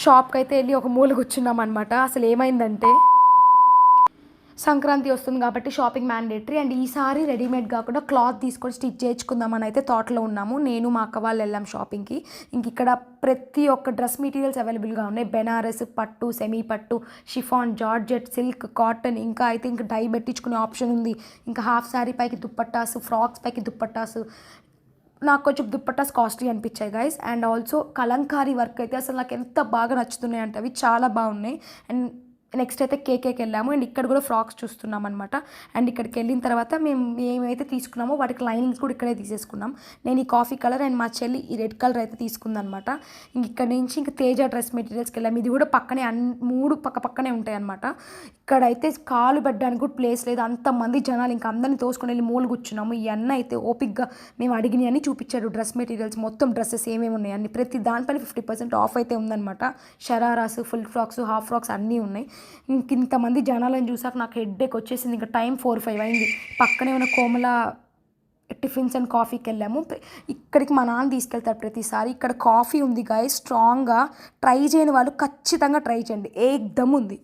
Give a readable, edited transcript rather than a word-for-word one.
షాప్కి అయితే వెళ్ళి ఒక మూల కూర్చున్నాం అనమాట. అసలు ఏమైందంటే సంక్రాంతి వస్తుంది కాబట్టి షాపింగ్ మ్యాండేటరీ అండ్ ఈసారి రెడీమేడ్ కాకుండా క్లాత్ తీసుకొని స్టిచ్ చేయించుకుందామని అయితే థాట్లో ఉన్నాము. నేను మా అక్క వాళ్ళు వెళ్ళాం షాపింగ్కి. ఇంక ఇక్కడ ప్రతి ఒక్క డ్రెస్ మెటీరియల్స్ అవైలబుల్గా ఉన్నాయి. బెనారస్, పట్టు, సెమీ పట్టు, షిఫాన్, జార్జెట్, సిల్క్, కాటన్, ఇంకా అయితే ఇంకా డై పెట్టించుకునే ఆప్షన్ ఉంది. ఇంకా హాఫ్ శారీ పైకి దుప్పట్టాసు, ఫ్రాక్స్ పైకి దుప్పట్టాసు. నాకు కొంచెం దుప్పట్టాస్ కాస్ట్లీ అనిపించాయి guys. And also Kalamkari work అయితే అసలు నాకు ఎంత బాగా నచ్చుతున్నాయి అంటే అవి చాలా బాగున్నాయి. అండ్ నెక్స్ట్ అయితే కేకేకి వెళ్ళాము అండ్ ఇక్కడ కూడా ఫ్రాక్స్ చూస్తున్నాం అనమాట. అండ్ ఇక్కడికి వెళ్ళిన తర్వాత మేము ఏమైతే తీసుకున్నామో వాటికి లైనింగ్స్ కూడా ఇక్కడే తీసేసుకున్నాం. నేను ఈ కాఫీ కలర్ అండ్ మా చెల్లి ఈ రెడ్ కలర్ అయితే తీసుకుందనమాట. ఇంక ఇక్కడ నుంచి ఇంక తేజ డ్రెస్ మెటీరియల్స్కి వెళ్ళాము. ఇది కూడా పక్కనే మూడు పక్కనే ఉంటాయి అనమాట. ఇక్కడైతే కాలు పెట్టడానికి కూడా ప్లేస్ లేదు, అంతమంది జనాలు. ఇంకా అందరిని తోసుకొని వెళ్ళి మూలు కూర్చున్నాము. ఈ అన్న అయితే ఓపిక్గా మేము అడిగినవి అని చూపించాడు. డ్రెస్ మెటీరియల్స్ మొత్తం డ్రెస్సెస్ ఏమేమి ఉన్నాయి అన్ని ప్రతి దానిపైన 50% ఆఫ్ అయితే ఉందన్నమాట. Shararas, full frocks, half frocks అన్నీ ఉన్నాయి. ఇంతమంది జనాలను చూసాక నాకు హెడ్ఏక్ వచ్చేసింది. ఇంకా టైం 4-5 అయింది. పక్కనే ఉన్న కోమల టిఫిన్స్ అండ్ కాఫీకి వెళ్ళాము. ఇక్కడికి మా నాన్న తీసుకెళ్తారు ప్రతిసారి. ఇక్కడ కాఫీ ఉంది గాయస్, స్ట్రాంగ్గా. ట్రై చేయని వాళ్ళు ఖచ్చితంగా ట్రై చేయండి, ఏకదమ్ ఉంది.